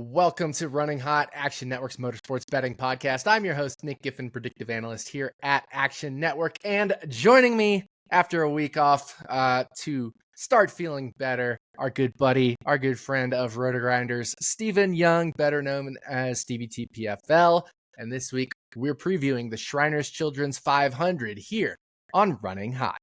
Welcome to Running Hot, Action Network's motorsports betting podcast. I'm your host, Nick Giffen, predictive analyst here at Action Network. And joining me after a week off to start feeling better, our good buddy, our good friend of Roto Grinders, Stephen Young, better known as Stevie TPFL. And this week, we're previewing the Shriners Children's 500 here on Running Hot.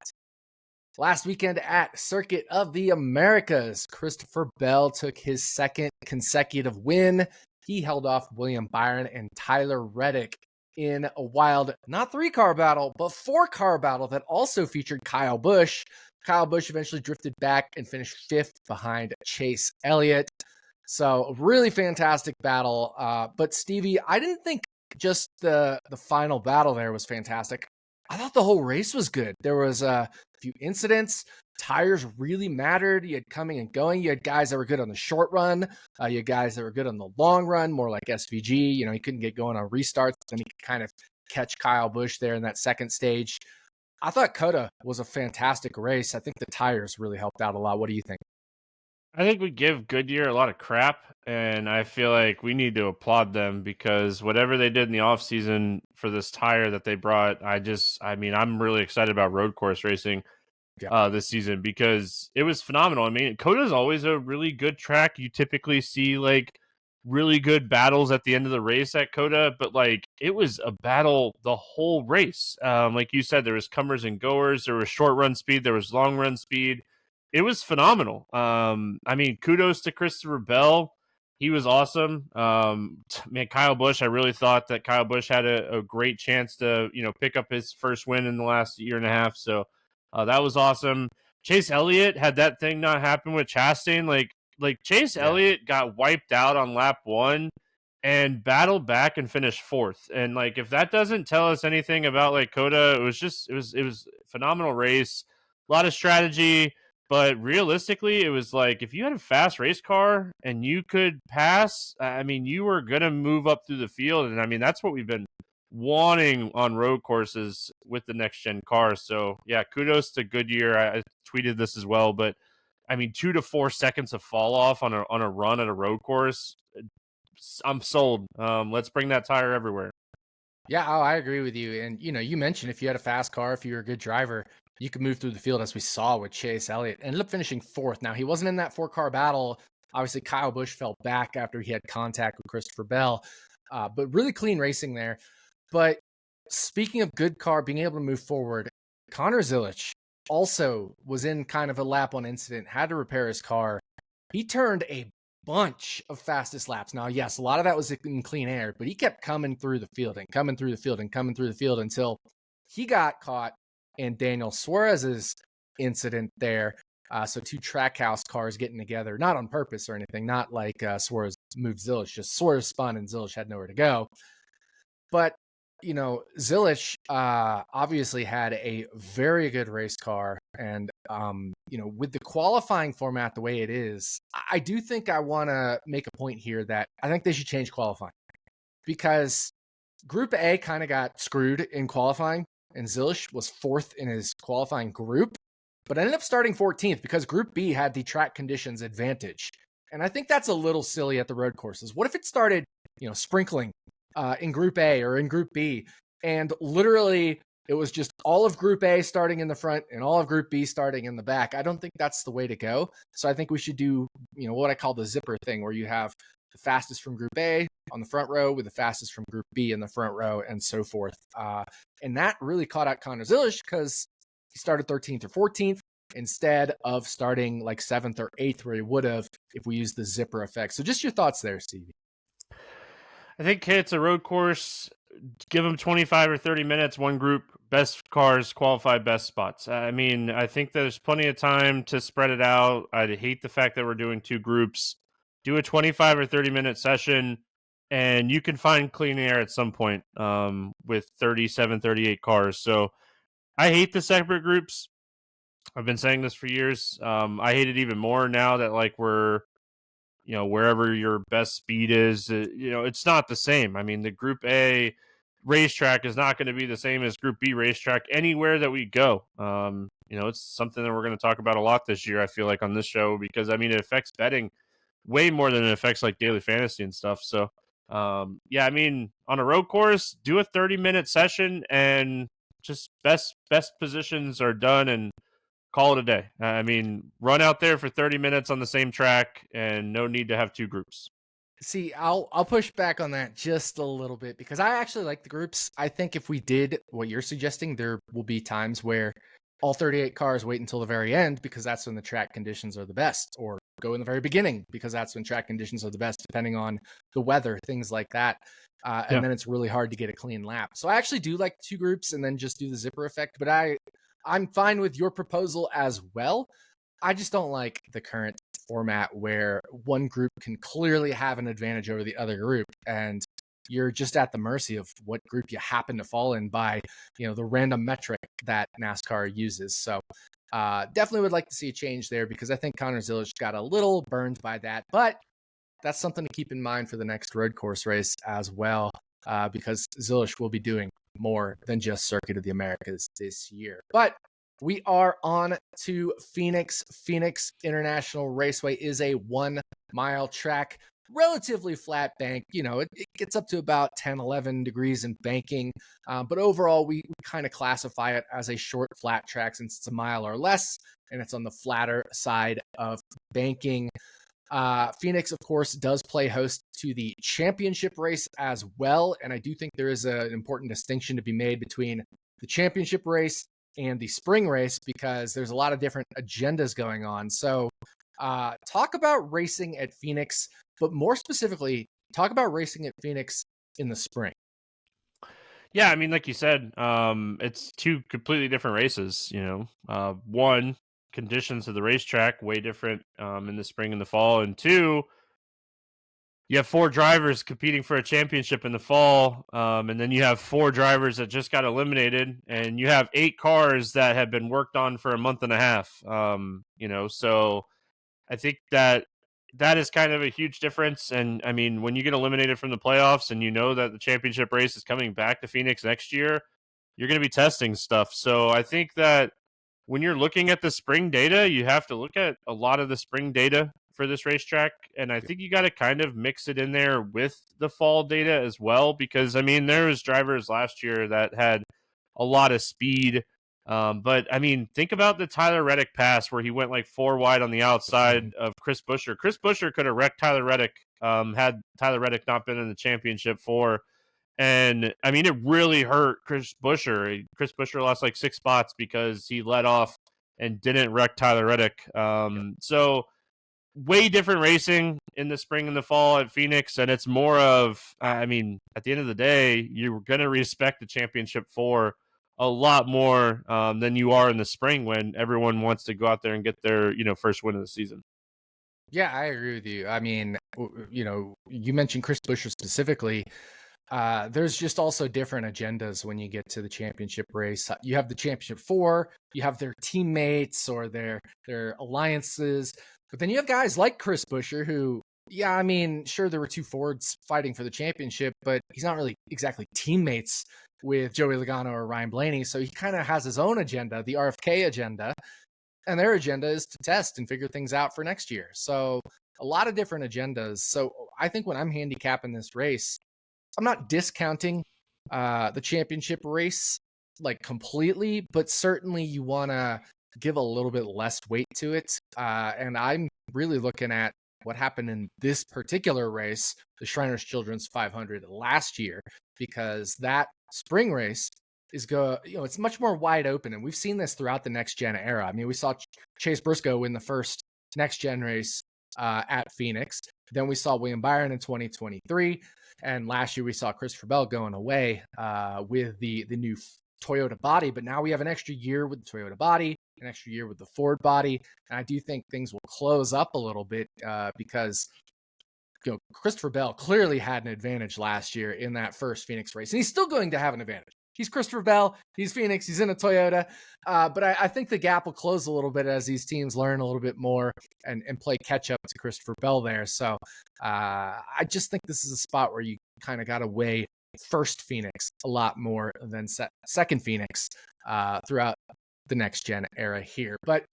Last weekend at Circuit of the Americas, Christopher Bell took his second consecutive win. He held off William Byron and Tyler Reddick in a wild, not 3-car battle, but 4-car battle that also featured Kyle Busch. Kyle Busch eventually drifted back and finished 5th behind Chase Elliott. So a really fantastic battle. But Stevie, I didn't think just the final battle there was fantastic. I thought the whole race was good. There was a few incidents. Tires really mattered. You had coming and going. You had guys that were good on the short run. You had guys that were good on the long run, more like SVG. You know, he couldn't get going on restarts. Then he could kind of catch Kyle Busch there in that second stage. I thought COTA was a fantastic race. I think the tires really helped out a lot. What do you think? I think we give Goodyear a lot of crap, and I feel like we need to applaud them because whatever they did in the offseason for this tire that they brought, I'm really excited about road course racing this season because it was phenomenal. I mean, COTA is always a really good track. You typically see like really good battles at the end of the race at COTA, but like it was a battle the whole race. Like you said, there was comers and goers, there was short run speed, there was long run speed. It was phenomenal. Kudos to Christopher Bell. He was awesome. Kyle Busch, I really thought that Kyle Busch had a great chance to, pick up his first win in the last year and a half. So that was awesome. Chase Elliott had that thing not happen with Chastain. Like Chase Elliott got wiped out on lap 1 and battled back and finished 4th. And like, if that doesn't tell us anything about like COTA, it was a phenomenal race, a lot of strategy. But realistically, it was like if you had a fast race car and you could pass, you were going to move up through the field. And that's what we've been wanting on road courses with the next gen cars. So yeah, kudos to Goodyear. I tweeted this as well, but 2 to 4 seconds of fall off on a run at a road course. I'm sold. Let's bring that tire everywhere. Yeah, I agree with you. And, you mentioned if you had a fast car, if you were a good driver, you could move through the field as we saw with Chase Elliott. Ended up finishing 4th. Now, he wasn't in that 4-car battle. Obviously, Kyle Busch fell back after he had contact with Christopher Bell. But really clean racing there. But speaking of good car, being able to move forward, Connor Zilisch also was in kind of a lap 1 incident, had to repair his car. He turned a bunch of fastest laps. Now, yes, a lot of that was in clean air, but he kept coming through the field until he got caught in Daniel Suarez's incident there. So 2 Trackhouse cars getting together, not on purpose or anything, not like Suarez moved Zilisch, just Suarez spun and Zilisch had nowhere to go. But, Zilisch obviously had a very good race car. And, with the qualifying format the way it is, I do think I want to make a point here that I think they should change qualifying because Group A kind of got screwed in qualifying. And Zilisch was 4th in his qualifying group, but ended up starting 14th because Group B had the track conditions advantage. And I think that's a little silly at the road courses. What if it started, sprinkling in Group A or in Group B, and literally it was just all of Group A starting in the front and all of Group B starting in the back? I don't think that's the way to go. So I think we should do, what I call the zipper thing, where you have the fastest from Group A on the front row with the fastest from Group B in the front row and so forth. And that really caught out Connor Zilisch because he started 13th or 14th instead of starting like 7th or 8th where he would have if we used the zipper effect. So just your thoughts there, Stevie. I think it's a road course. Give them 25 or 30 minutes, one group, best cars qualify best spots. I think there's plenty of time to spread it out. I hate the fact that we're doing 2 groups. Do a 25 or 30 minute session, and you can find clean air at some point with 37, 38 cars. So I hate the separate groups. I've been saying this for years. I hate it even more now that like we're, wherever your best speed is, it's not the same. The Group A racetrack is not going to be the same as Group B racetrack anywhere that we go. It's something that we're going to talk about a lot this year, I feel like, on this show, because, it affects betting way more than it affects like daily fantasy and stuff. So, yeah, I mean, on a road course, do a 30-minute session and just best positions are done and call it a day. I mean, run out there for 30 minutes on the same track and no need to have two groups. See, I'll push back on that just a little bit because I actually like the groups. I think if we did what you're suggesting, there will be times where all 38 cars wait until the very end because that's when the track conditions are the best, or go in the very beginning because that's when track conditions are the best, depending on the weather, things like that. And Yeah. then it's really hard to get a clean lap. So I actually do like two groups and then just do the zipper effect. But I'm fine with your proposal as well. I just don't like the current format where one group can clearly have an advantage over the other group, and you're just at the mercy of what group you happen to fall in by, the random metric that NASCAR uses. So definitely would like to see a change there because I think Connor Zilisch got a little burned by that, but that's something to keep in mind for the next road course race as well, because Zilisch will be doing more than just Circuit of the Americas this year. But we are on to Phoenix. Phoenix International Raceway is a 1 mile track, relatively flat bank. It gets up to about 10, 11 degrees in banking. But overall, we kind of classify it as a short flat track since it's a mile or less, and it's on the flatter side of banking. Phoenix, of course, does play host to the championship race as well. And I do think there is an important distinction to be made between the championship race and the spring race because there's a lot of different agendas going on. So talk about racing at Phoenix, but more specifically, talk about racing at Phoenix in the spring. Yeah, I mean, like you said, it's two completely different races. One, conditions of the racetrack way different in the spring and the fall, and two, you have four drivers competing for a championship in the fall, and then you have four drivers that just got eliminated, and you have 8 cars that have been worked on for a month and a half. So I think that is kind of a huge difference. And I mean, when you get eliminated from the playoffs and you know that the championship race is coming back to Phoenix next year, you're going to be testing stuff. So I think that when you're looking at the spring data, you have to look at a lot of the spring data for this racetrack. And I think you got to kind of mix it in there with the fall data as well, because I mean, there was drivers last year that had a lot of speed. But I mean, think about the Tyler Reddick pass where he went like 4 wide on the outside of Chris Buescher. Chris Buescher could have wrecked Tyler Reddick had Tyler Reddick not been in the championship 4. And I mean, it really hurt Chris Buescher. Chris Buescher lost like 6 spots because he let off and didn't wreck Tyler Reddick. So way different racing in the spring and the fall at Phoenix. And it's more of, I mean, at the end of the day, you're going to respect the championship 4 a lot more than you are in the spring when everyone wants to go out there and get their, first win of the season. Yeah, I agree with you. I mean, you mentioned Chris Buescher specifically. There's just also different agendas when you get to the championship race. You have the championship 4, you have their teammates or their alliances, but then you have guys like Chris Buescher who, yeah, I mean, sure, there were 2 Fords fighting for the championship, but he's not really exactly teammates with Joey Logano or Ryan Blaney. So he kind of has his own agenda, the RFK agenda, and their agenda is to test and figure things out for next year. So a lot of different agendas. So I think when I'm handicapping this race, I'm not discounting the championship race like completely, but certainly you want to give a little bit less weight to it. And I'm really looking at what happened in this particular race, the Shriners Children's 500 last year, because that spring race is it's much more wide open. And we've seen this throughout the next gen era. I mean, we saw Chase Briscoe win the first next gen race at Phoenix. Then we saw William Byron in 2023. And last year we saw Christopher Bell going away with the new Toyota body. But now we have an extra year with the Toyota body, an extra year with the Ford body. And I do think things will close up a little bit because Christopher Bell clearly had an advantage last year in that first Phoenix race. And he's still going to have an advantage. He's Christopher Bell. He's Phoenix. He's in a Toyota. But I think the gap will close a little bit as these teams learn a little bit more and play catch up to Christopher Bell there. So I just think this is a spot where you kind of got to weigh first Phoenix a lot more than second Phoenix throughout the next gen era here. But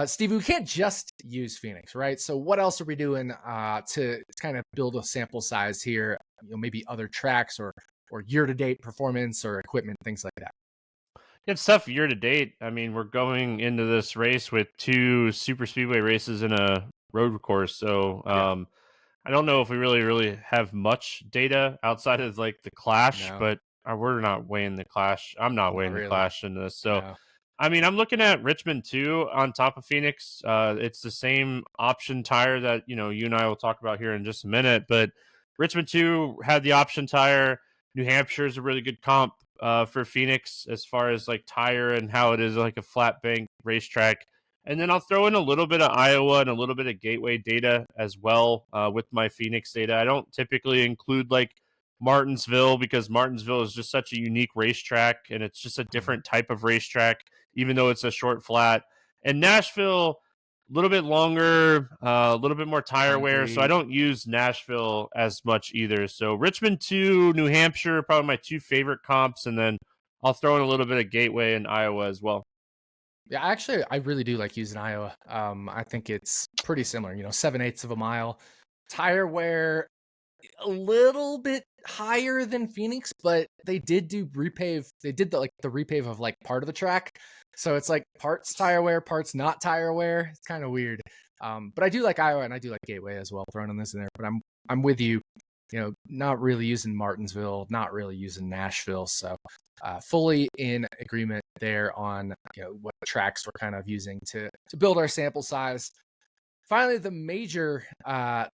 Steve, we can't just use Phoenix, right? So what else are we doing to kind of build a sample size here? Maybe other tracks or year-to-date performance or equipment, things like that. It's tough year to date. I mean, we're going into this race with 2 super speedway races and a road course, so Yeah. I don't know if we really have much data outside of like the Clash, No, but we're not weighing the Clash. I'm not not weighing the really. Clash in this. So, No. I mean, I'm looking at Richmond too on top of Phoenix. It's the same option tire that you and I will talk about here in just a minute. But Richmond 2 had the option tire. New Hampshire is a really good comp for Phoenix as far as like tire and how it is like a flat bank racetrack. And then I'll throw in a little bit of Iowa and a little bit of Gateway data as well with my Phoenix data. I don't typically include like Martinsville because Martinsville is just such a unique racetrack and it's just a Mhm. different type of racetrack, even though it's a short flat. And Nashville, a little bit longer, a little bit more tire wear. So I Concrete. don't use Nashville as much either. So Richmond to New Hampshire, probably my 2 favorite comps. And then I'll throw in a little bit of Gateway and Iowa as well. Yeah, actually, I really do like using Iowa. I think it's pretty similar. 7/8 of a mile. Tire wear a little bit higher than Phoenix, but they did do repave. They did the repave of like part of the track, so it's like parts tire wear, parts not tire wear. It's kind of weird. But I do like Iowa and I do like Gateway as well. Throwing on this in there, but I'm with you. Not really using Martinsville, not really using Nashville. So fully in agreement there on what tracks we're kind of using to build our sample size. Finally, the major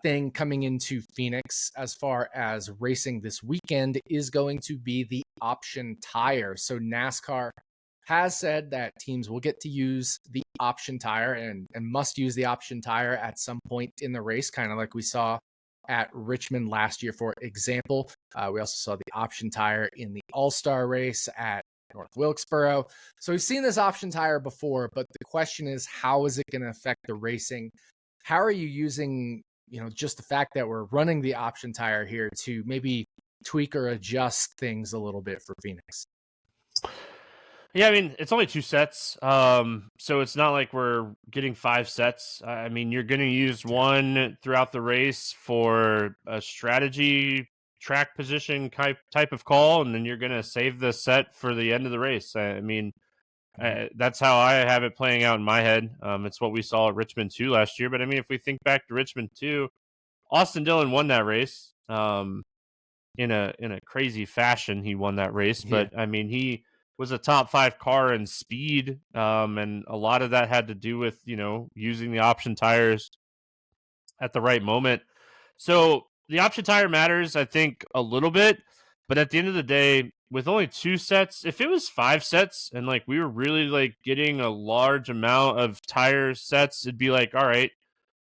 thing coming into Phoenix as far as racing this weekend is going to be the option tire. So NASCAR has said that teams will get to use the option tire and must use the option tire at some point in the race, kind of like we saw at Richmond last year, for example. We also saw the option tire in the All-Star race at North Wilkesboro. So we've seen this option tire before, but the question is, how is it going to affect the racing? How are you using, just the fact that we're running the option tire here to maybe tweak or adjust things a little bit for Phoenix? Yeah, I mean, it's only 2 sets. So it's not like we're getting 5 sets. I mean, you're going to use Yeah. one throughout the race for a strategy track position type of call, and then you're going to save the set for the end of the race. I mean, Mhm. that's how I have it playing out in my head. It's what we saw at Richmond 2 last year. But I mean, if we think back to Richmond 2, Austin Dillon won that race. In a crazy fashion. He won that race, Yeah. but I mean, he was a top 5 car in speed, and a lot of that had to do with using the option tires at the right moment. So the option tire matters, I think, a little bit, but at the end of the day, with only 2 sets, if it was 5 sets and like we were really like getting a large amount of tire sets, it'd be like, all right,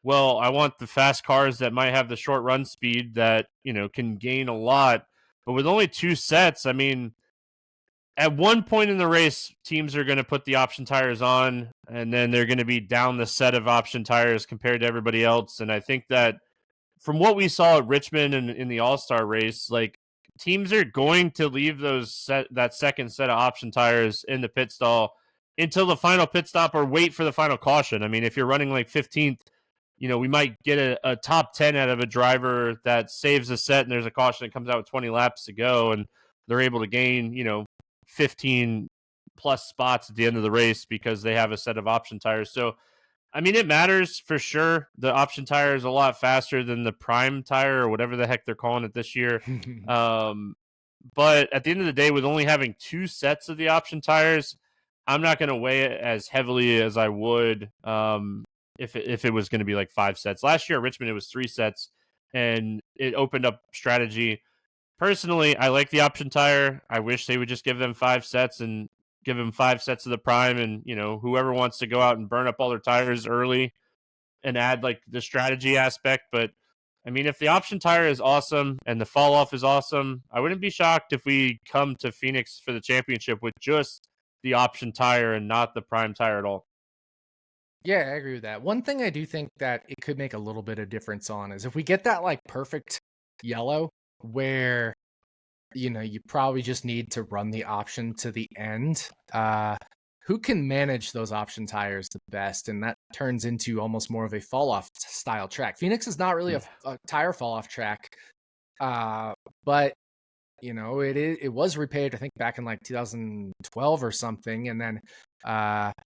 well, I want the fast cars that might have the short run speed that, can gain a lot. But with only 2 sets, I mean, at one point in the race, teams are going to put the option tires on and then they're going to be down the set of option tires compared to everybody else. And I think that from what we saw at Richmond and in the All-Star race, like teams are going to leave that second set of option tires in the pit stall until the final pit stop or wait for the final caution. I mean, if you're running like 15th, we might get a top 10 out of a driver that saves a set and there's a caution that comes out with 20 laps to go and they're able to gain, 15 plus spots at the end of the race because they have a set of option tires. So, I mean, it matters for sure. The option tire is a lot faster than the prime tire or whatever the heck they're calling it this year. Um, but at the end of the day, with only having 2 sets of the option tires, I'm not going to weigh it as heavily as I would if it was going to be like 5 sets. Last year at Richmond, it was 3 sets, and it opened up strategy. Personally, I like the option tire. I wish they would just give them 5 sets and give them 5 sets of the prime, and whoever wants to go out and burn up all their tires early and add like the strategy aspect. But I mean, if the option tire is awesome and the fall off is awesome, I wouldn't be shocked if we come to Phoenix for the championship with just the option tire and not the prime tire at all. Yeah, I agree with that. One thing I do think that it could make a little bit of difference on is if we get that like perfect yellow where you probably just need to run the option to the end. who can manage those option tires the best, and that turns into almost more of a fall off style track. Phoenix is not really Yeah. a tire fall off track, but it was repaved, I think, back in like 2012 or something, and then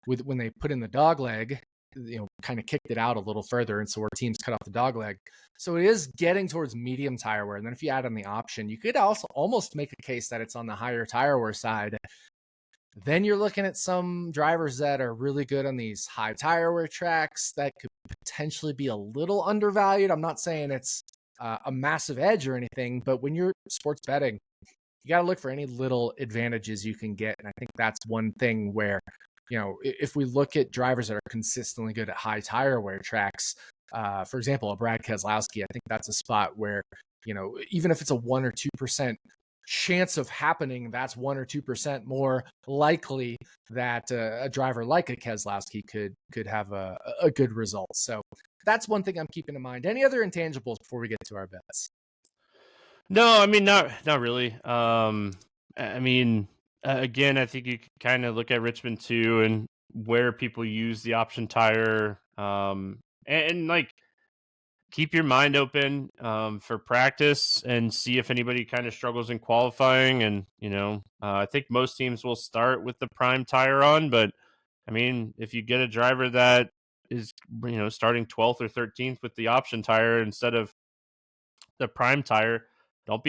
when they put in the dog leg, kind of kicked it out a little further, and so where teams cut off the dog leg. So it is getting towards medium tire wear, and then if you add on the option, you could also almost make a case that it's on the higher tire wear side. Then you're looking at some drivers that are really good on these high tire wear tracks that could potentially be a little undervalued. I'm not saying it's a massive edge or anything, but when you're sports betting, you got to look for any little advantages you can get. And I think that's one thing where, if we look at drivers that are consistently good at high tire wear tracks, for example, a Brad Keselowski, I think that's a spot where, even if it's a 1 or 2% chance of happening, that's 1 or 2% more likely that a driver like a Keselowski could have a good result. So that's one thing I'm keeping in mind. Any other intangibles before we get to our bets? No, I mean, not really. I mean, again, I think you can kind of look at Richmond too, and where people use the option tire, and like keep your mind open for practice and see if anybody kind of struggles in qualifying. And I think most teams will start with the prime tire on, but I mean, if you get a driver that is starting 12th or 13th with the option tire instead of the prime tire, don't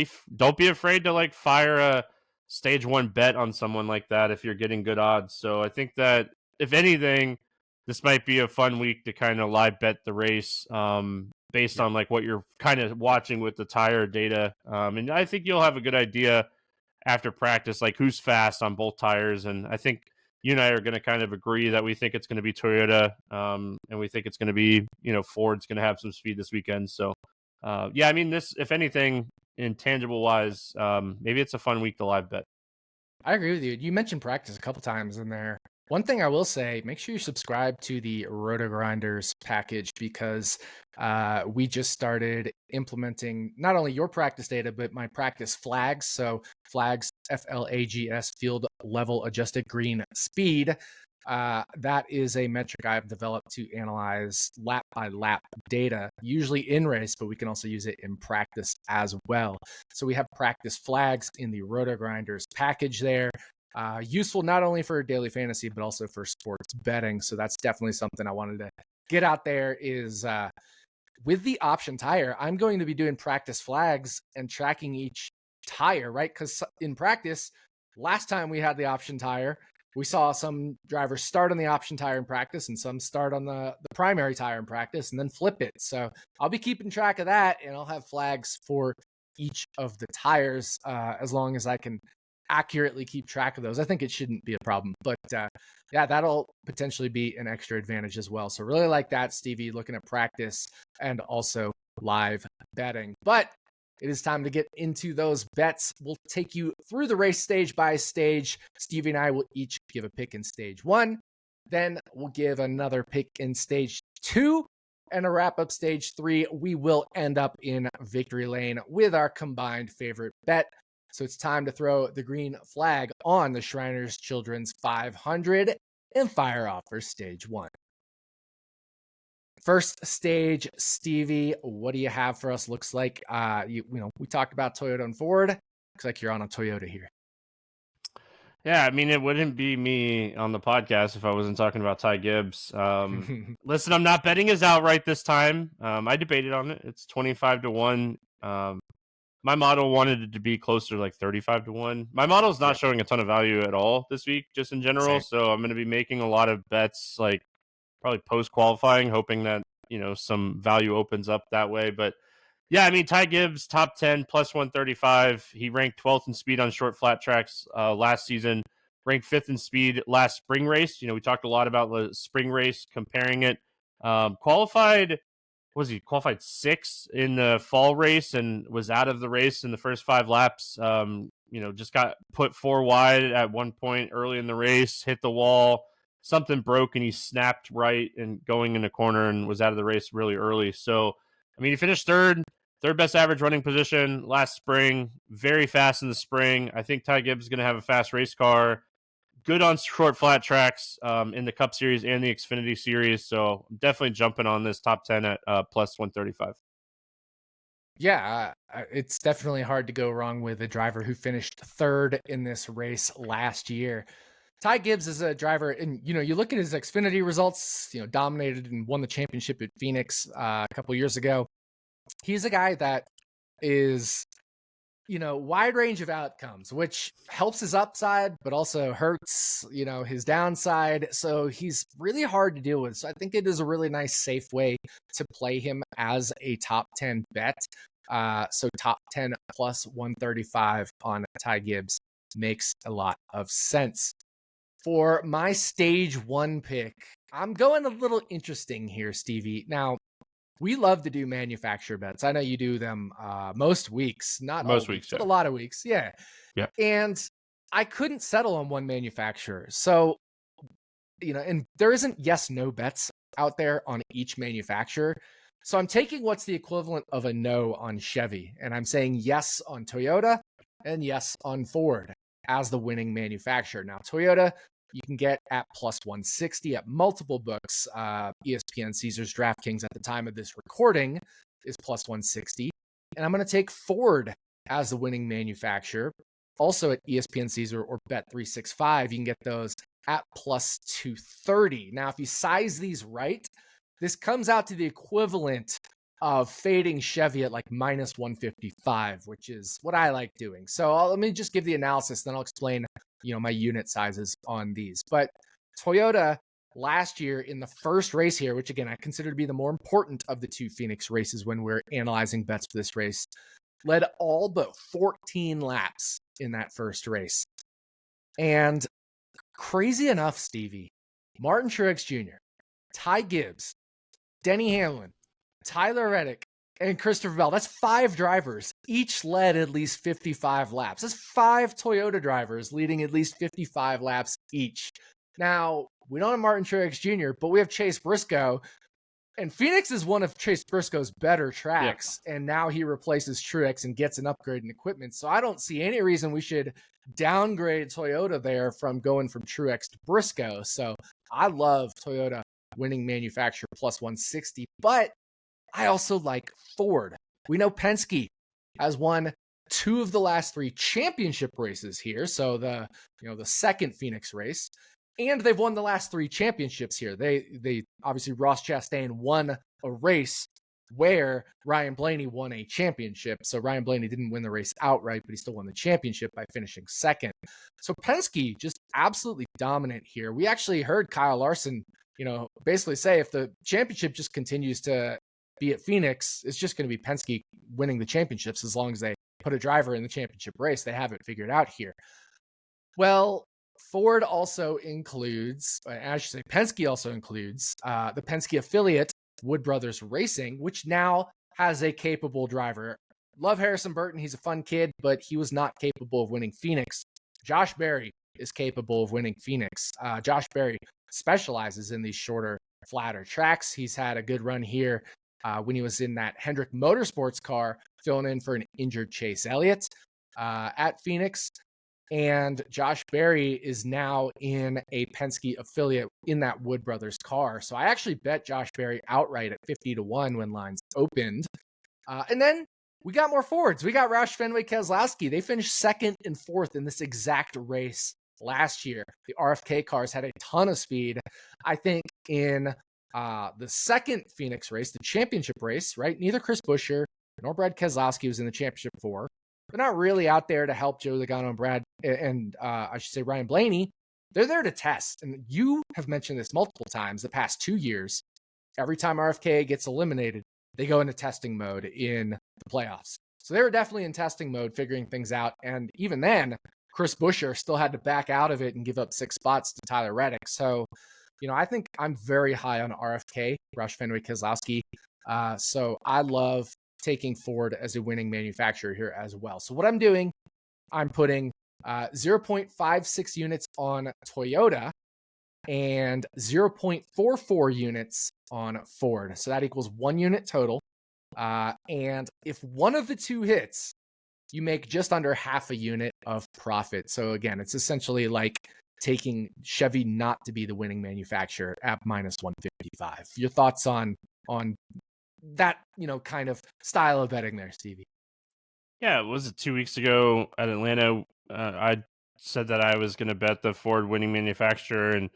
be afraid to like fire a stage 1 bet on someone like that if you're getting good odds. So I think that if anything, this might be a fun week to kind of live bet the race based on like what you're kind of watching with the tire data. And I think you'll have a good idea after practice, like who's fast on both tires. And I think you and I are going to kind of agree that we think it's going to be Toyota, and we think it's going to be, Ford's going to have some speed this weekend. So, I mean, this, if anything, intangible wise, maybe it's a fun week to live bet. I agree with you. You mentioned practice a couple times in there. One thing I will say, make sure you subscribe to the Roto Grinders package, because we just started implementing not only your practice data, but my practice flags. So flags, FLAGS, field level adjusted green speed. That is a metric I've developed to analyze lap by lap data, usually in race, but we can also use it in practice as well. So we have practice flags in the Roto Grinders package there. Useful not only for daily fantasy, but also for sports betting. So that's definitely something I wanted to get out there is with the option tire, I'm going to be doing practice flags and tracking each tire, right? Because in practice, last time we had the option tire, we saw some drivers start on the option tire in practice and some start on the primary tire in practice and then flip it. So I'll be keeping track of that, and I'll have flags for each of the tires as long as I can accurately keep track of those. I think it shouldn't be a problem, but that'll potentially be an extra advantage as well. So really like that, Stevie, looking at practice and also live betting. But it is time to get into those bets. We'll take you through the race stage by stage. Stevie and I will each give a pick in stage 1. Then we'll give another pick in stage 2 and a wrap up stage 3. We will end up in victory lane with our combined favorite bet. So it's time to throw the green flag on the Shriners Children's 500 and fire off for stage 1. First stage, Stevie, what do you have for us? Looks like we talked about Toyota and Ford. Looks like you're on a Toyota here. Yeah, I mean, it wouldn't be me on the podcast if I wasn't talking about Ty Gibbs. Listen, I'm not betting his outright this time. I debated on it. It's 25-1. My model wanted it to be closer to like 35-1. My model is not showing a ton of value at all this week, just in general. Same. So I'm going to be making a lot of bets, like probably post qualifying, hoping that some value opens up that way. But yeah, I mean, Ty Gibbs, top 10, plus 135. He ranked 12th in speed on short flat tracks last season, ranked 5th in speed last spring race. We talked a lot about the spring race, comparing it. Qualified 6th in the fall race and was out of the race in the first 5 laps. Just got put 4 wide at one point early in the race, hit the wall. Something broke and he snapped right and going in a corner and was out of the race really early. So, I mean, he finished third best average running position last spring, very fast in the spring. I think Ty Gibbs is going to have a fast race car, good on short flat tracks in the Cup Series and the Xfinity Series. So I'm definitely jumping on this top 10 at plus 135. Yeah, it's definitely hard to go wrong with a driver who finished third in this race last year. Ty Gibbs is a driver, and you look at his Xfinity results. Dominated and won the championship at Phoenix a couple years ago. He's a guy that is, wide range of outcomes, which helps his upside, but also hurts, his downside. So he's really hard to deal with. So I think it is a really nice, safe way to play him as a top 10 bet. So top 10 plus 135 on Ty Gibbs makes a lot of sense. For my stage 1 pick, I'm going a little interesting here, Stevie. Now, we love to do manufacturer bets. I know you do them most weeks, not Most all weeks, but yeah. a lot of weeks. Yeah. Yeah. And I couldn't settle on one manufacturer. So, and there isn't yes, no bets out there on each manufacturer. So I'm taking what's the equivalent of a no on Chevy, and I'm saying yes on Toyota and yes on Ford as the winning manufacturer. Now, Toyota, you can get at plus 160 at multiple books. ESPN, Caesars, DraftKings at the time of this recording is plus 160. And I'm going to take Ford as the winning manufacturer. Also at ESPN, Caesar, or Bet365, you can get those at plus 230. Now, if you size these right, this comes out to the equivalent of fading Chevy at like minus 155, which is what I like doing. So let me just give the analysis, then I'll explain, my unit sizes on these. But Toyota last year in the first race here, which again, I consider to be the more important of the two Phoenix races when we're analyzing bets for this race, led all but 14 laps in that first race. And crazy enough, Stevie, Martin Truex Jr., Ty Gibbs, Denny Hamlin, Tyler Reddick, and Christopher Bell. That's 5 drivers. Each led at least 55 laps. That's 5 Toyota drivers leading at least 55 laps each. Now, we don't have Martin Truex Jr., but we have Chase Briscoe. And Phoenix is one of Chase Briscoe's better tracks. Yep. And now he replaces Truex and gets an upgrade in equipment. So I don't see any reason we should downgrade Toyota there from going from Truex to Briscoe. So I love Toyota winning manufacturer plus 160, but I also like Ford. We know Penske has won 2 of the last 3 championship races here. So the second Phoenix race, and they've won the last 3 championships here. They obviously, Ross Chastain won a race where Ryan Blaney won a championship. So Ryan Blaney didn't win the race outright, but he still won the championship by finishing second. So Penske just absolutely dominant here. We actually heard Kyle Larson, basically say if the championship just continues to be at Phoenix, it's just going to be Penske winning the championships as long as they put a driver in the championship race. They have it figured out here. Well, Ford also includes, I should say Penske also includes the Penske affiliate, Wood Brothers Racing, which now has a capable driver. Love Harrison Burton. He's a fun kid, but he was not capable of winning Phoenix. Josh Berry is capable of winning Phoenix. Josh Berry specializes in these shorter, flatter tracks. He's had a good run here when he was in that Hendrick Motorsports car, filling in for an injured Chase Elliott at Phoenix. And Josh Berry is now in a Penske affiliate in that Wood Brothers car. So I actually bet Josh Berry outright at 50-1 when lines opened. And then we got more Fords. We got Roush Fenway Keselowski. They finished 2nd and 4th in this exact race last year. The RFK cars had a ton of speed. I think in the second Phoenix race, the championship race, right? Neither Chris Buescher nor Brad Keselowski was in the championship 4. They're not really out there to help Joe Logano and Brad and I should say Ryan Blaney. They're there to test. And you have mentioned this multiple times the past 2 years. Every time RFK gets eliminated, they go into testing mode in the playoffs. So they were definitely in testing mode, figuring things out. And even then, Chris Buescher still had to back out of it and give up 6 spots to Tyler Reddick. So, I think I'm very high on RFK, Roush Fenway Keselowski. So I love taking Ford as a winning manufacturer here as well. So what I'm doing, I'm putting 0.56 units on Toyota and 0.44 units on Ford. So that equals 1 unit total. And if one of the 2 hits, you make just under half a unit of profit. So again, it's essentially like taking Chevy not to be the winning manufacturer at -155. Your thoughts on that, kind of style of betting there, Stevie? Yeah, was it 2 weeks ago at Atlanta? I said that I was going to bet the Ford winning manufacturer, and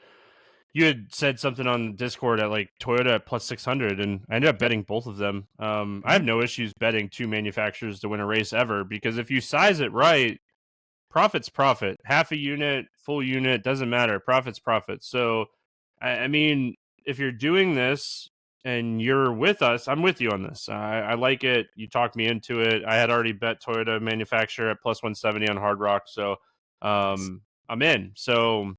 you had said something on Discord at like Toyota at +600, and I ended up Yep. betting both of them. I Mhm. have no issues betting two manufacturers to win a race ever, because if you size it right, profit's profit. Half a unit, full unit, doesn't matter. Profit's profit. So, I mean, if you're doing this and you're with us, I'm with you on this. I like it. You talked me into it. I had already bet Toyota manufacturer at +170 on Hard Rock. So, Nice. I'm in. So,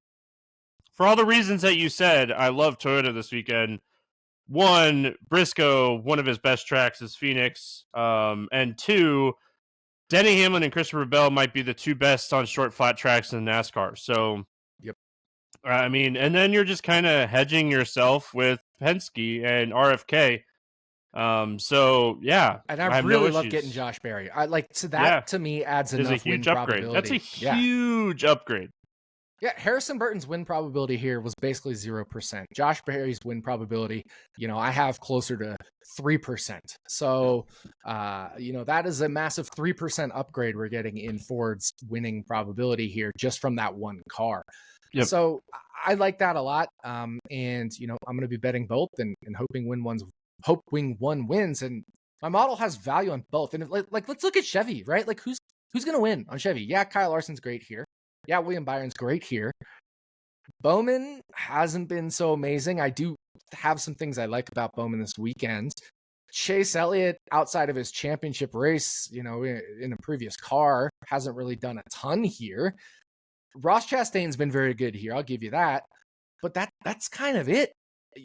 for all the reasons that you said, I love Toyota this weekend. One, Briscoe, one of his best tracks is Phoenix. And two, Denny Hamlin and Christopher Bell might be the two best on short flat tracks in NASCAR. So, Yep. I mean, and then you're just kind of hedging yourself with Penske and RFK. So yeah, And I I have no really love getting issues. Josh Berry. I like, so that Yeah, to me adds is a enough win huge upgrade. That's a probability. Yeah. huge upgrade. Yeah, Harrison Burton's win probability here was basically 0%. Josh Berry's win probability, I have closer to 3%. So, that is a massive 3% upgrade we're getting in Ford's winning probability here just from that one car. Yep. So I like that a lot. And, I'm going to be betting both and hoping win one wins. And my model has value on both. And let's look at Chevy, right? Like who's going to win on Chevy? Yeah, Kyle Larson's great here. Yeah, William Byron's great here. Bowman hasn't been so amazing. I do have some things I like about Bowman this weekend. Chase Elliott, outside of his championship race, in a previous car, hasn't really done a ton here. Ross Chastain's been very good here. I'll give you that. But that's kind of it.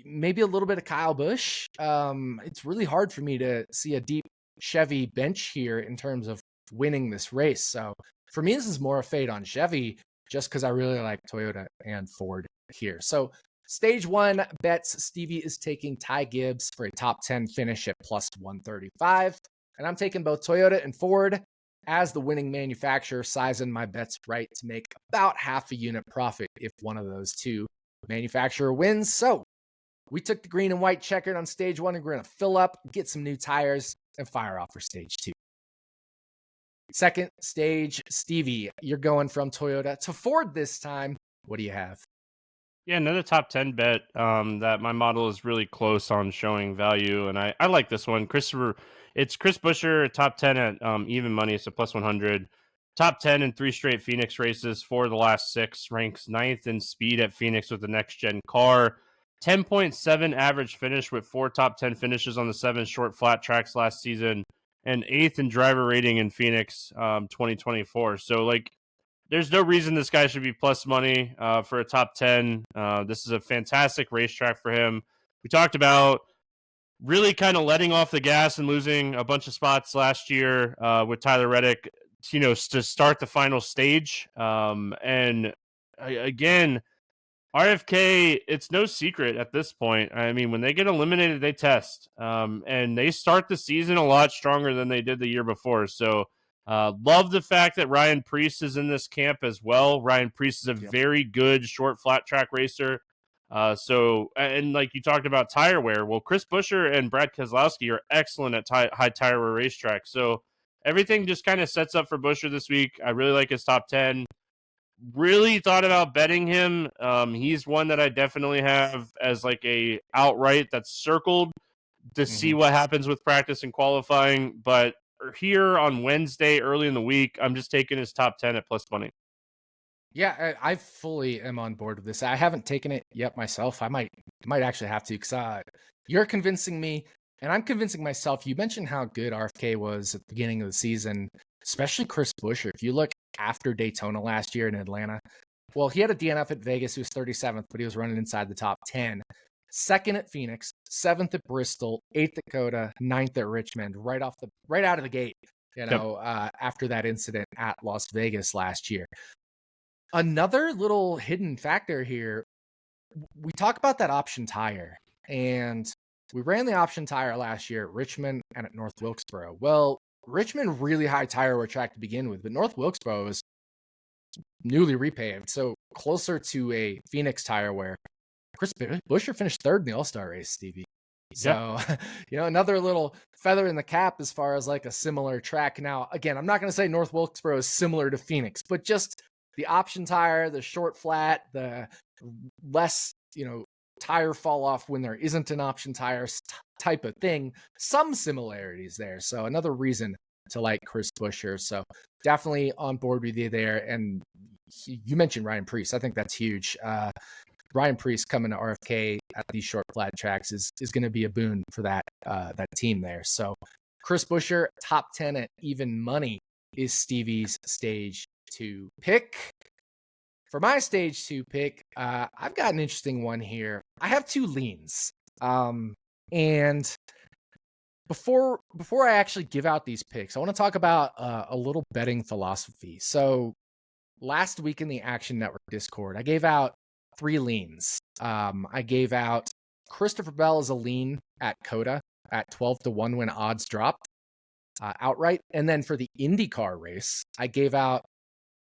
Maybe a little bit of Kyle Busch. It's really hard for me to see a deep Chevy bench here in terms of winning this race. So for me, this is more a fade on Chevy just because I really like Toyota and Ford here. So stage one bets, Stevie is taking Ty Gibbs for a top 10 finish at +135. And I'm taking both Toyota and Ford as the winning manufacturer, sizing my bets right to make about half a unit profit if one of those two manufacturer wins. So we took the green and white checkered on stage one, and we're going to fill up, get some new tires, and fire off for stage two. Second stage, Stevie, you're going from Toyota to Ford this time. What do you have? Yeah, another top 10 bet that my model is really close on showing value. And I like this one. It's Chris Buescher, top 10 at even money, so +100. Top 10 in 3 straight Phoenix races for the last 6. Ranks 9th in speed at Phoenix with the next gen car. 10.7 average finish with 4 top 10 finishes on the 7 short flat tracks last season. And 8th in driver rating in Phoenix 2024. So, like, there's no reason this guy should be plus money for a top 10. This is a fantastic racetrack for him. We talked about really kind of letting off the gas and losing a bunch of spots last year with Tyler Reddick, to start the final stage. And again, RFK, it's no secret at this point. I mean, when they get eliminated, they test. And they start the season a lot stronger than they did the year before. So, love the fact that Ryan Preece is in this camp as well. Ryan Preece is a very good short flat track racer. And like you talked about tire wear, well, Chris Buescher and Brad Keselowski are excellent at high tire wear racetracks. So everything just kind of sets up for Buescher this week. I really like his top 10. Really thought about betting him. He's one that I definitely have as like a outright that's circled to see what happens with practice and qualifying. But here on Wednesday, early in the week, I'm just taking his top 10 at +20. Yeah, I fully am on board with this. I haven't taken it yet myself. I might actually have to because you're convincing me, and I'm convincing myself. You mentioned how good RFK was at the beginning of the season, especially Chris Buescher. If you look after Daytona last year in Atlanta, well, he had a DNF at Vegas. He was 37th, but he was running inside the top 10. Second at Phoenix, 7th at Bristol, 8th at Coda, 9th at Richmond, right out of the gate. After that incident at Las Vegas last year. Another little hidden factor here, we talk about that option tire, and we ran the option tire last year at Richmond and at North Wilkesboro. Well, Richmond, really high tire wear track to begin with, but North Wilkesboro is newly repaved, so closer to a Phoenix tire wear. Chris Buescher finished third in the All-Star race, Stevie. Yeah. So, another little feather in the cap as far as like a similar track. Now, again, I'm not going to say North Wilkesboro is similar to Phoenix, but just the option tire, the short flat, the less, tire fall off when there isn't an option tire type of thing, some similarities there. So another reason to like Chris Buescher. So definitely on board with you there. And you mentioned Ryan Preece. I think that's huge. Ryan Preece coming to RFK at these short flat tracks is going to be a boon for that team there. So Chris Buescher, top 10 at even money is Stevie's stage 2 pick. For my stage 2 pick, I've got an interesting one here. I have 2 leans. And before I actually give out these picks, I want to talk about a little betting philosophy. So last week in the Action Network Discord, I gave out 3 leans. I gave out Christopher Bell as a lean at Coda at 12-1 when odds dropped outright. And then for the IndyCar race, I gave out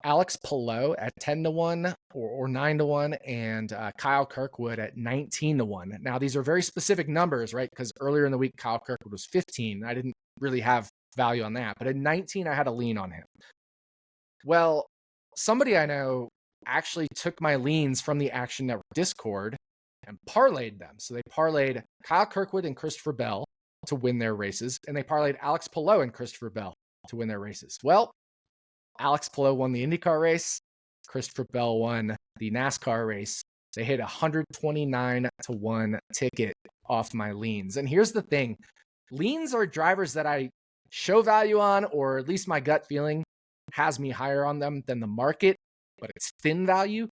Alex Palou at 10-1 or 9-1 and Kyle Kirkwood at 19-1. Now, these are very specific numbers, right? Because earlier in the week, Kyle Kirkwood was 15. I didn't really have value on that. But at 19, I had a lean on him. Well, somebody I know actually took my leans from the Action Network Discord and parlayed them. So they parlayed Kyle Kirkwood and Christopher Bell to win their races, and they parlayed Alex Palou and Christopher Bell to win their races. Well, Alex Palou won the IndyCar race. Christopher Bell won the NASCAR race. They hit 129-1 ticket off my leans. And here's the thing. Leans are drivers that I show value on, or at least my gut feeling has me higher on them than the market, but it's thin value.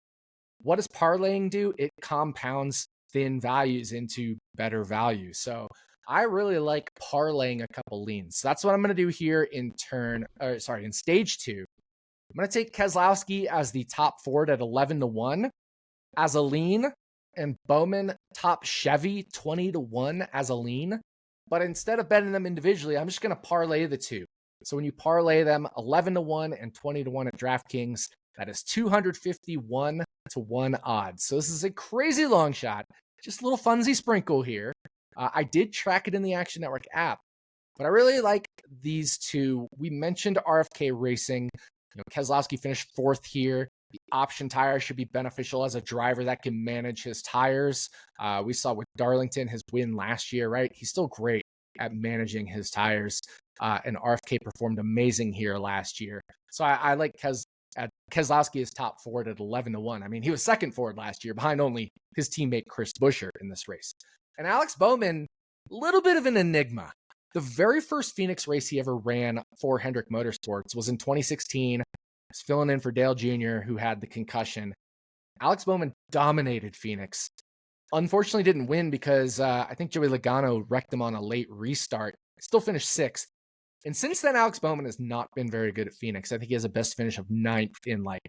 What does parlaying do? It compounds thin values into better value. So I really like parlaying a couple leans. So that's what I'm going to do here in stage 2. I'm going to take Keselowski as the top Ford at 11-1 as a lean, and Bowman top Chevy 20-1 as a lean. But instead of betting them individually, I'm just going to parlay the two. So when you parlay them 11-1 and 20-1 at DraftKings, that is 251-1 odds. So this is a crazy long shot. Just a little funsy sprinkle here. I did track it in the Action Network app, but I really like these two. We mentioned RFK Racing. Keselowski finished 4th here. The option tire should be beneficial as a driver that can manage his tires. We saw with Darlington, his win last year, right? He's still great at managing his tires. And RFK performed amazing here last year. So I like Keselowski is top Ford at 11-1. I mean, he was second Ford last year, behind only his teammate Chris Buescher in this race. And Alex Bowman, a little bit of an enigma. The very first Phoenix race he ever ran for Hendrick Motorsports was in 2016. He's filling in for Dale Jr., who had the concussion. Alex Bowman dominated Phoenix. Unfortunately, didn't win because I think Joey Logano wrecked him on a late restart. Still finished 6th. And since then, Alex Bowman has not been very good at Phoenix. I think he has a best finish of 9th in like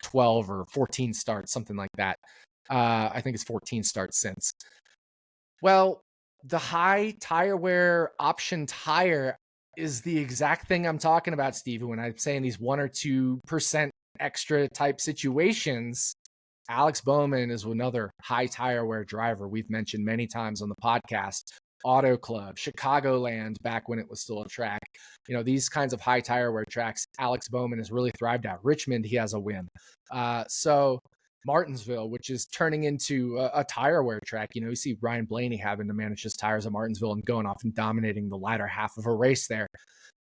12 or 14 starts, something like that. I think it's 14 starts since. Well, the high tire wear option tire is the exact thing I'm talking about, Steve. When I'm saying these 1 or 2% extra type situations, Alex Bowman is another high tire wear driver we've mentioned many times on the podcast. Auto Club, Chicagoland, back when it was still a track. These kinds of high tire wear tracks, Alex Bowman has really thrived at. Richmond, he has a win. So Martinsville, which is turning into a tire wear track. You see Ryan Blaney having to manage his tires at Martinsville and going off and dominating the latter half of a race there.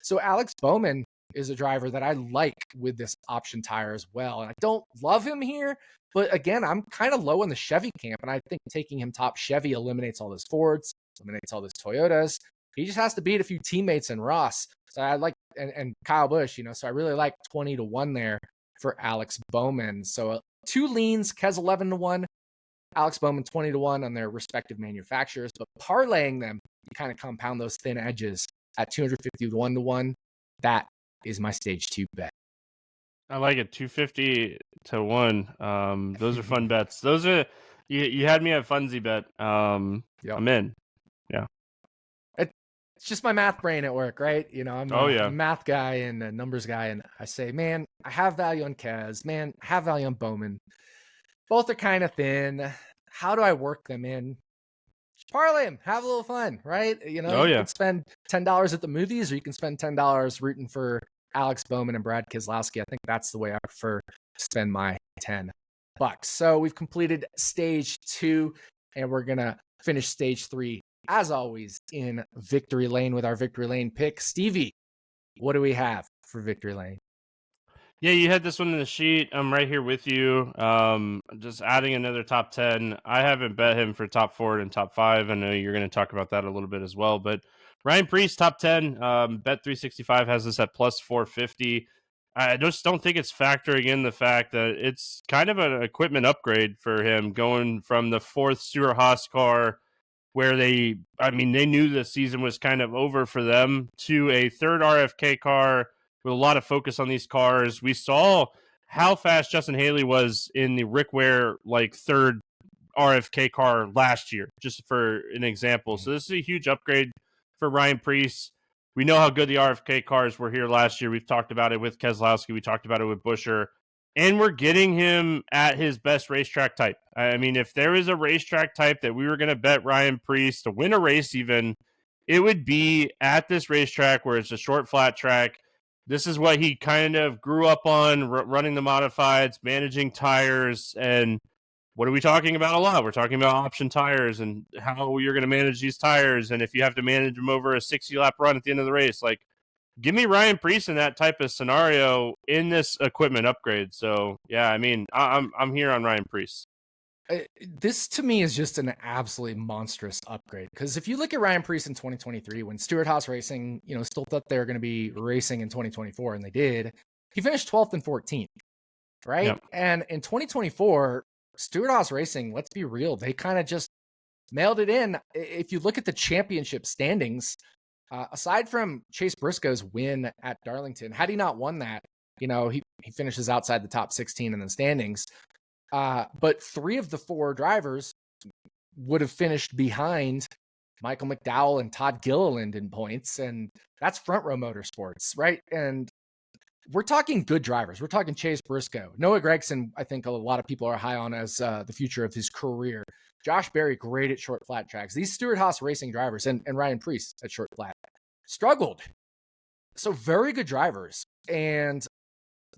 So Alex Bowman is a driver that I like with this option tire as well. And I don't love him here, but again, I'm kind of low in the Chevy camp. And I think taking him top Chevy eliminates all those Fords, eliminates all those Toyotas. He just has to beat a few teammates in Ross. So I like, and Kyle Busch, so I really like 20-1 there for Alex Bowman. So 2 leans, Kes 11-1, Alex Bowman 20-1 on their respective manufacturers, but parlaying them, you kind of compound those thin edges at 251-1. That is my stage 2 bet. I like it. 250-1. Those are fun bets. Those are you had me at funsy bet. Yep. I'm in. Yeah. It's just my math brain at work, right? I'm Oh, a yeah. math guy and a numbers guy, and I say, man, I have value on Kaz, man, I have value on Bowman. Both are kind of thin. How do I work them in? Parlay them, have a little fun, right? Oh, You yeah. can spend $10 at the movies, or you can spend $10 rooting for Alex Bowman and Brad Keselowski. I think that's the way I prefer to spend my $10. So we've completed stage 2, and we're gonna finish stage 3 as always in Victory Lane with our Victory Lane pick. Stevie, what do we have for Victory Lane? Yeah, you had this one in the sheet. I'm right here with you. Just adding another top 10. I haven't bet him for top 4 and top 5. I know you're going to talk about that a little bit as well. But Ryan Preece, top 10. Bet 365 has this at plus 450. I just don't think it's factoring in the fact that it's kind of an equipment upgrade for him going from the 4th Stewart Haas car where they knew the season was kind of over for them to a 3rd RFK car with a lot of focus on these cars. We saw how fast Justin Haley was in the Rick Ware 3rd RFK car last year, just for an example. So this is a huge upgrade for Ryan Preece. We know how good the RFK cars were here last year. We've talked about it with Keselowski. We talked about it with Buescher. And we're getting him at his best racetrack type. I mean, if there is a racetrack type that we were going to bet Ryan Preece to win a race even, it would be at this racetrack where it's a short, flat track. This is what he kind of grew up on, running the modifieds, managing tires. And what are we talking about a lot? We're talking about option tires and how you're going to manage these tires. And if you have to manage them over a 60-lap run at the end of the race, give me Ryan Preece in that type of scenario in this equipment upgrade. So, yeah, I mean, I'm here on Ryan Preece. This to me is just an absolutely monstrous upgrade, because if you look at Ryan Preece in 2023, when Stewart Haas Racing, still thought they were going to be racing in 2024, and they did, he finished 12th and 14th, right? Yep. And in 2024, Stewart Haas Racing, let's be real, they kind of just mailed it in. If you look at the championship standings, aside from Chase Briscoe's win at Darlington, had he not won that, he finishes outside the top 16 in the standings. But 3 of the 4 drivers would have finished behind Michael McDowell and Todd Gilliland in points, and that's Front Row Motorsports, right? And we're talking good drivers. We're talking Chase Briscoe. Noah Gragson, I think a lot of people are high on as the future of his career. Josh Berry, great at short flat tracks. These Stewart Haas Racing drivers and Ryan Preece at short flat struggled. So very good drivers. And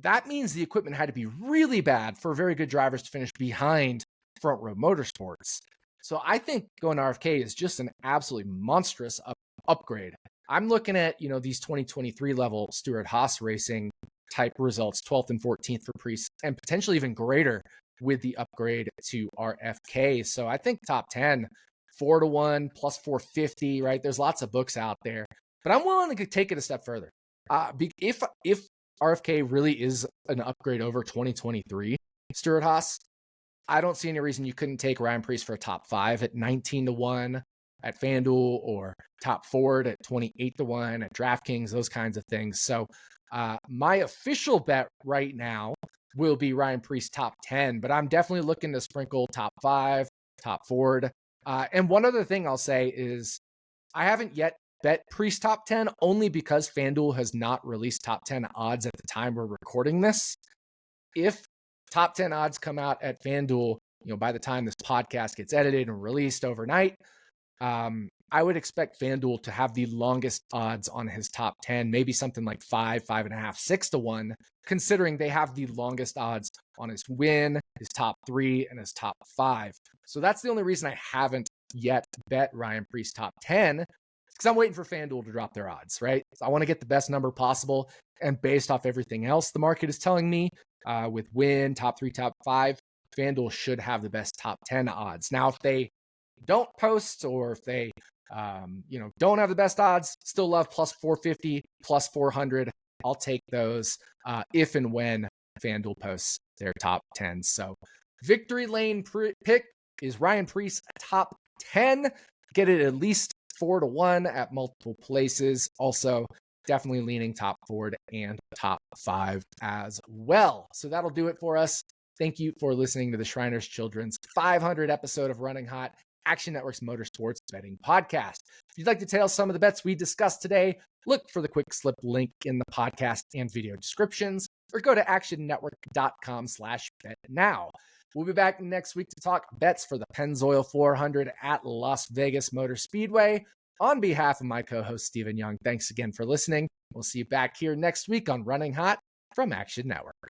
that means the equipment had to be really bad for very good drivers to finish behind Front Row Motorsports. So I think going to RFK is just an absolutely monstrous upgrade. I'm looking at, these 2023 level Stewart Haas Racing type results, 12th and 14th for Preece, and potentially even greater with the upgrade to RFK. So I think top 10, 4-1 plus 450, right? There's lots of books out there, but I'm willing to take it a step further. If RFK really is an upgrade over 2023 Stewart Haas, I don't see any reason you couldn't take Ryan Preece for a top 5 at 19-1 at FanDuel, or top 4 at 28-1 at DraftKings, those kinds of things. So my official bet right now will be Ryan Preece top 10, but I'm definitely looking to sprinkle top 5, top 4. And one other thing I'll say is I haven't yet bet Preece top 10 only because FanDuel has not released top 10 odds at the time we're recording this. If top 10 odds come out at FanDuel, by the time this podcast gets edited and released overnight, I would expect FanDuel to have the longest odds on his top 10, maybe something like 5, 5.5, 6-1, considering they have the longest odds on his win, his top 3, and his top 5. So that's the only reason I haven't yet bet Ryan Preece top 10, because I'm waiting for FanDuel to drop their odds, right? So I want to get the best number possible, and based off everything else the market is telling me, with win, top 3, top 5, FanDuel should have the best top 10 odds. Now, if they don't post, or if they don't have the best odds, still love plus 450, plus 400. I'll take those if and when FanDuel posts their top 10. So Victory Lane pick is Ryan Preece top 10. Get it at least 4-1 at multiple places. Also, definitely leaning top 4 and top 5 as well. So that'll do it for us. Thank you for listening to the Shriners Children's 500 episode of Running Hot. Action Network's Motorsports Betting Podcast. If you'd like to tail some of the bets we discussed today, look for the quick slip link in the podcast and video descriptions, or go to actionnetwork.com/betnow. We'll be back next week to talk bets for the Pennzoil 400 at Las Vegas Motor Speedway. On behalf of my co-host, Stephen Young, thanks again for listening. We'll see you back here next week on Running Hot from Action Network.